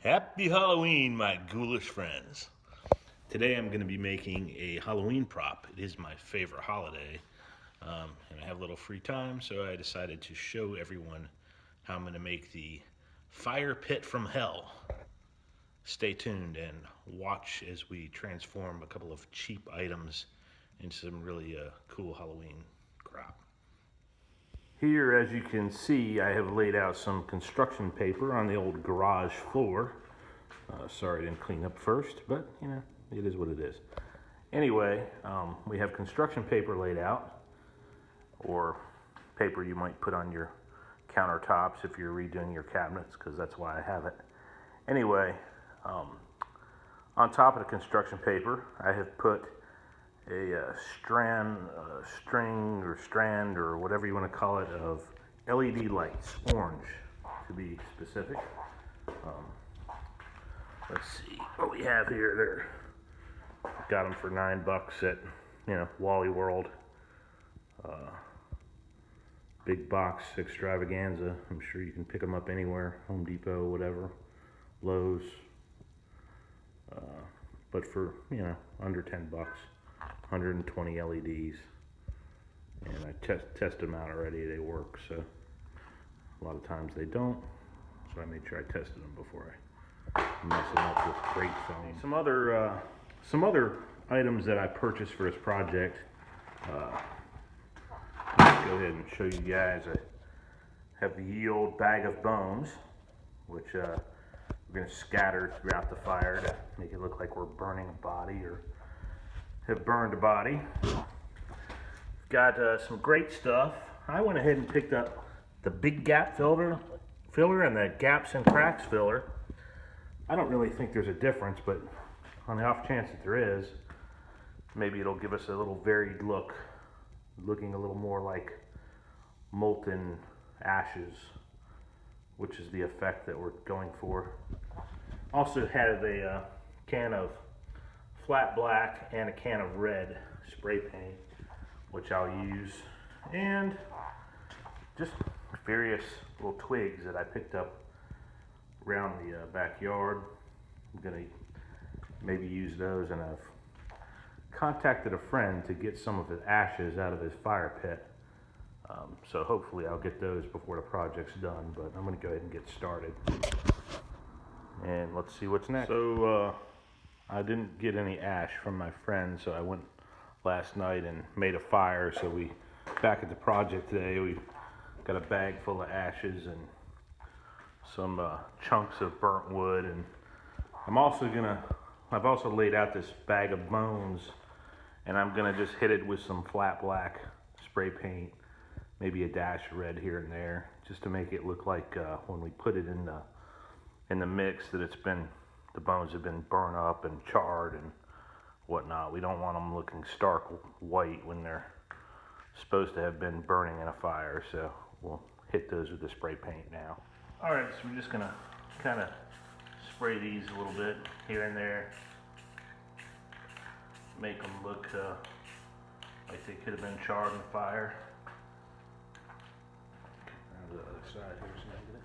Happy Halloween, my ghoulish friends. Today I'm going to be making a Halloween prop. It is my favorite holiday, and I have a little free time, so I decided to show everyone how I'm going to make the fire pit from hell. Stay tuned and watch as we transform a couple of cheap items into some really cool Halloween crap. Here, as you can see, I have laid out some construction paper on the old garage floor. Sorry I didn't clean up first, but you know, it is what it is. Anyway, we have construction paper laid out, or paper you might put on your countertops if you're redoing your cabinets, because that's why I have it. Anyway, on top of the construction paper, I have put a strand or whatever you want to call it of LED lights, orange to be specific. Let's see what we have here. Got them for $9 at Wally World. Big box extravaganza. I'm sure you can pick them up anywhere, Home Depot, whatever, Lowe's. But for under $10. 120 LEDs, and I tested them out already. They work, so a lot of times they don't, so I made sure I tested them before I mess them up with great foam. Some other items that I purchased for this project. Let's go ahead and show you guys. I have the ye old bag of bones, which we're going to scatter throughout the fire to make it look like we're burning a body or have burned a body. Got some great stuff. I went ahead and picked up the big gap filler and the gaps and cracks filler. I don't really think there's a difference, but on the off chance that there is, maybe it'll give us a little varied look, looking a little more like molten ashes, which is the effect that we're going for. Also have a can of flat black and a can of red spray paint, which I'll use, and just various little twigs that I picked up around the backyard. I'm gonna maybe use those, and I've contacted a friend to get some of his ashes out of his fire pit, so hopefully I'll get those before the project's done, but I'm gonna go ahead and get started and let's see what's next. So I didn't get any ash from my friend, so I went last night and made a fire. So back at the project today, we got a bag full of ashes and some chunks of burnt wood, and I've also laid out this bag of bones, and I'm gonna just hit it with some flat black spray paint, maybe a dash of red here and there, just to make it look like when we put it in the mix that the bones have been burned up and charred and whatnot. We don't want them looking stark white when they're supposed to have been burning in a fire, so we'll hit those with the spray paint now. Alright, so we're just gonna kind of spray these a little bit here and there, make them look like they could have been charred in the fire. Around to the other side here, so I get it.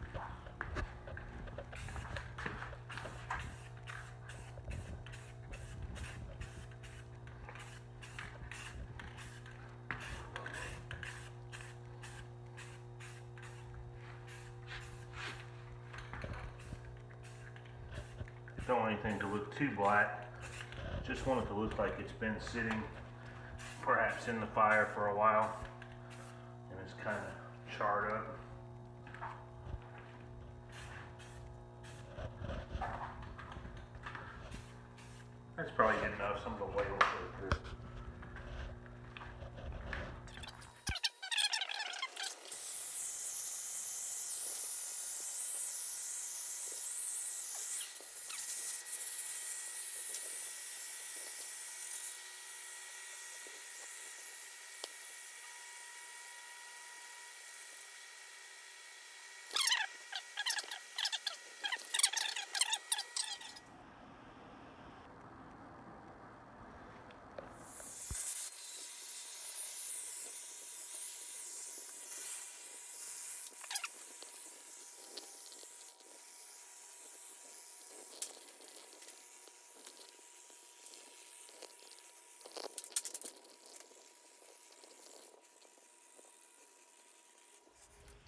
Don't want anything to look too black, just want it to look like it's been sitting perhaps in the fire for a while and it's kind of charred up. That's probably good enough. Some of the white will show through.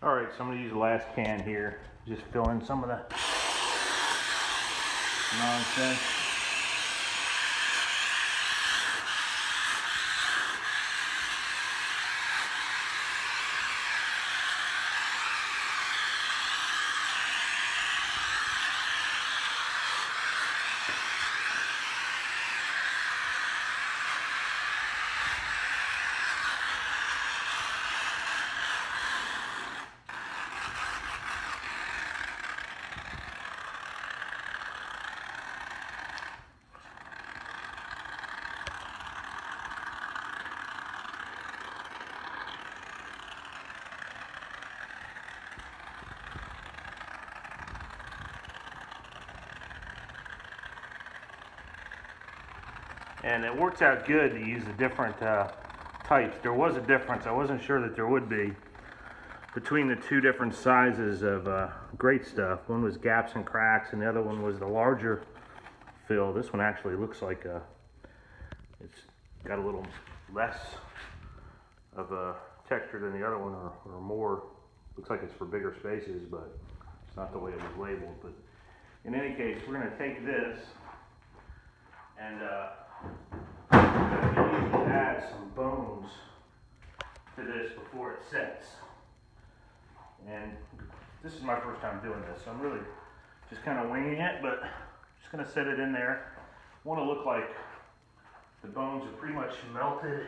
All right, so I'm gonna use the last can here. Just fill in some of the nonsense. And it works out good to use the different types. There was a difference, I wasn't sure that there would be, between the two different sizes of great stuff. One was gaps and cracks, and the other one was the larger fill. This one actually looks like it's got a little less of a texture than the other one, or more. Looks like it's for bigger spaces, but it's not the way it was labeled. But in any case, we're going to take this and add some bones to this before it sets. And this is my first time doing this, so I'm really just kind of winging it, but just going to set it in there. I want to look like the bones are pretty much melted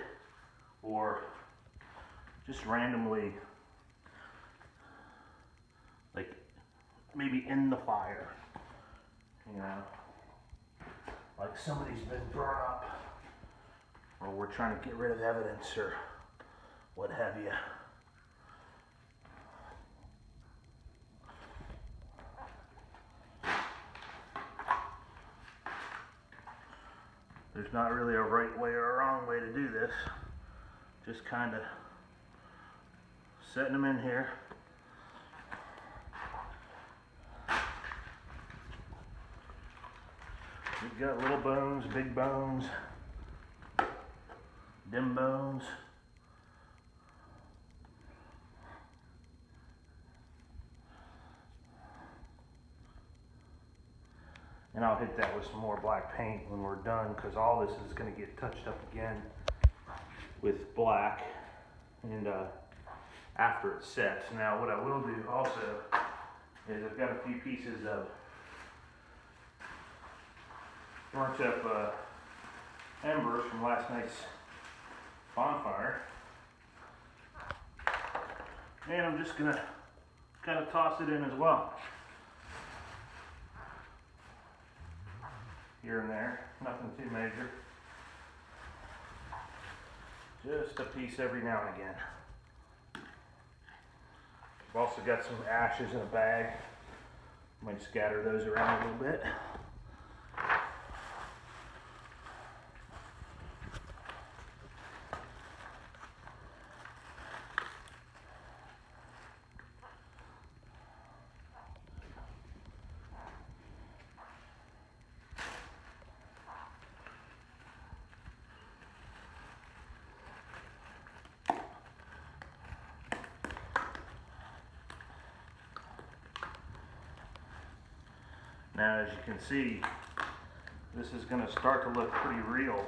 or just randomly, like maybe in the fire, you know, like somebody's been burned up, or we're trying to get rid of evidence or what have you. There's not really a right way or a wrong way to do this. Just kind of setting them in here. We've got little bones, big bones, dim bones. And I'll hit that with some more black paint when we're done, because all this is going to get touched up again with black and after it sets. Now what I will do also is I've got a few pieces of burnt up embers from last night's bonfire, and I'm just going to kind of toss it in as well. Here and there, nothing too major. Just a piece every now and again. I've also got some ashes in a bag. Might scatter those around a little bit. Now, as you can see, this is going to start to look pretty real.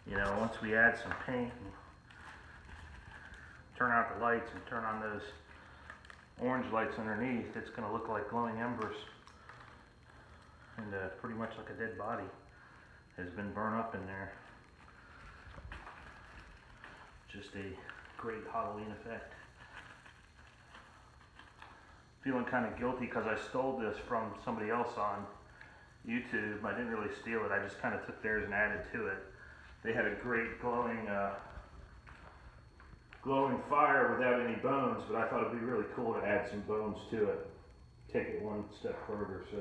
You know, once we add some paint and turn out the lights and turn on those orange lights underneath, it's going to look like glowing embers, and pretty much like a dead body has been burned up in there. Just a great Halloween effect. Feeling kind of guilty because I stole this from somebody else on YouTube. I didn't really steal it, I just kind of took theirs and added to it. They had a great glowing fire without any bones, but I thought it'd be really cool to add some bones to it. Take it one step further. So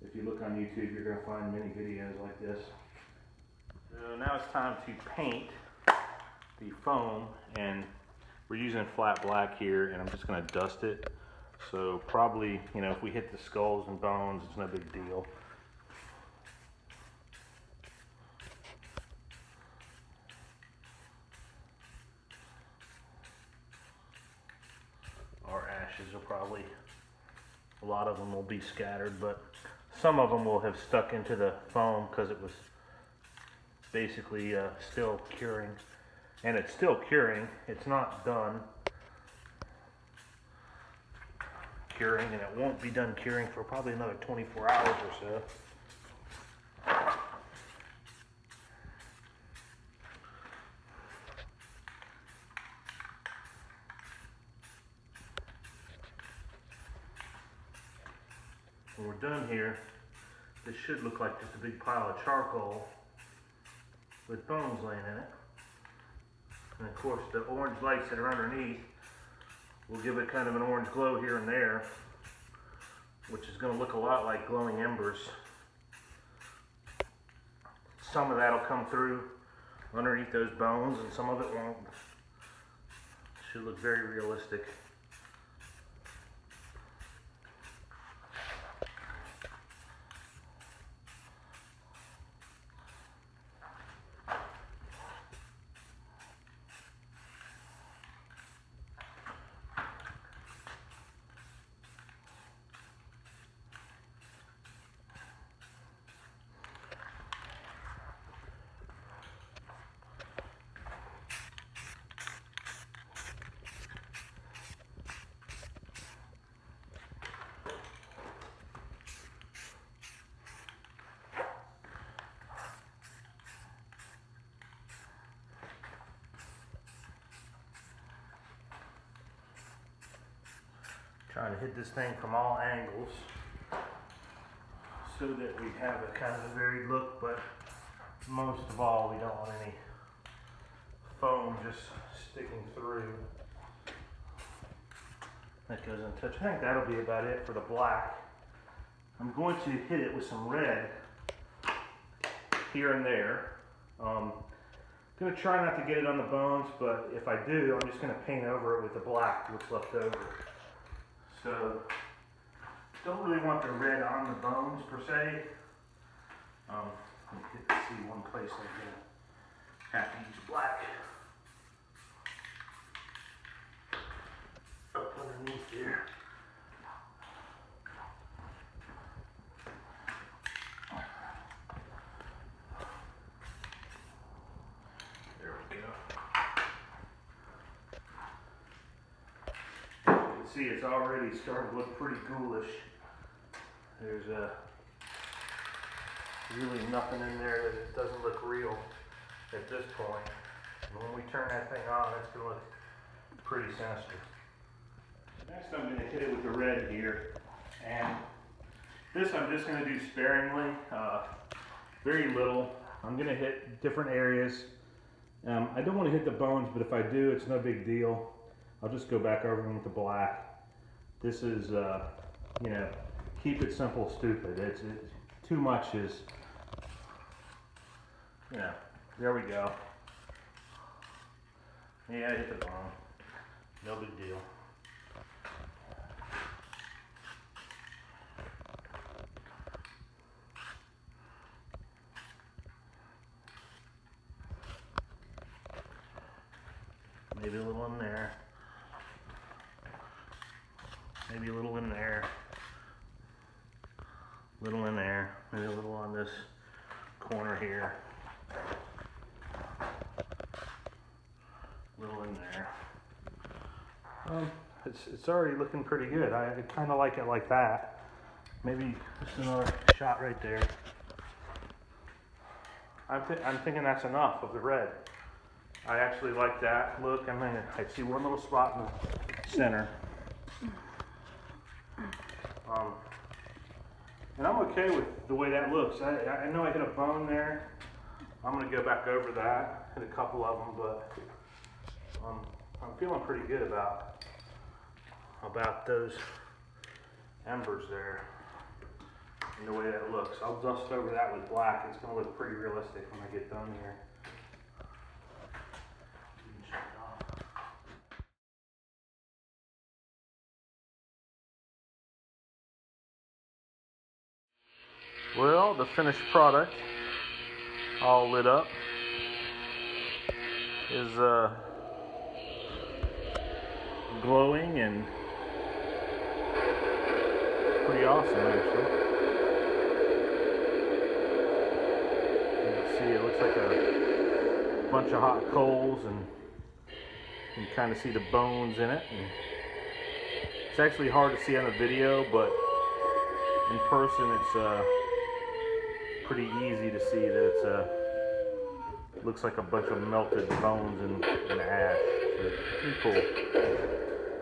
if you look on YouTube, you're going to find many videos like this. So now it's time to paint the foam, and we're using flat black here, and I'm just going to dust it. So probably, you know, if we hit the skulls and bones, it's no big deal. probably, a lot of them will be scattered, but some of them will have stuck into the foam because it was basically still curing. And it's still curing, it's not done curing, and it won't be done curing for probably another 24 hours or so. When we're done here, this should look like just a big pile of charcoal with bones laying in it. And of course the orange lights that are underneath will give it kind of an orange glow here and there, which is going to look a lot like glowing embers. Some of that will come through underneath those bones and some of it won't. It should look very realistic. Trying to hit this thing from all angles so that we have a kind of a varied look, but most of all we don't want any foam just sticking through. That goes untouched. I think that'll be about it for the black. I'm going to hit it with some red here and there. I'm going to try not to get it on the bones, but if I do, I'm just going to paint over it with the black, what's left over. So, don't really want the red on the bones per se. Let me see one place I'm going to have to use black. Up underneath there. There we go. See, it's already starting to look pretty ghoulish. There's really nothing in there that it doesn't look real at this point. And when we turn that thing on, it's going to look pretty sinister. Next, I'm going to hit it with the red here. And this I'm just going to do sparingly, very little. I'm going to hit different areas. I don't want to hit the bones, but if I do, it's no big deal. I'll just go back over them with the black. This is, you know, keep it simple, stupid. It's too much is, you know, there we go. Yeah, I hit the bone. No big deal. Maybe a little in there. Maybe a little in there. Little in there. Maybe a little on this corner here. Little in there. It's already looking pretty good. I kind of like it like that. Maybe just another shot right there. I'm thinking that's enough of the red. I actually like that look. I see one little spot in the center. And I'm okay with the way that looks. I know I hit a bone there. I'm going to go back over that, hit a couple of them, but I'm feeling pretty good about those embers there and the way that looks. I'll dust over that with black. It's going to look pretty realistic when I get done here. Well, the finished product, all lit up, is glowing and pretty awesome, actually. You can see it looks like a bunch of hot coals, and you can kind of see the bones in it. And it's actually hard to see on the video, but in person it's pretty easy to see that it's looks like a bunch of melted bones and ash. So it's pretty cool.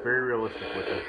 Very realistic with it.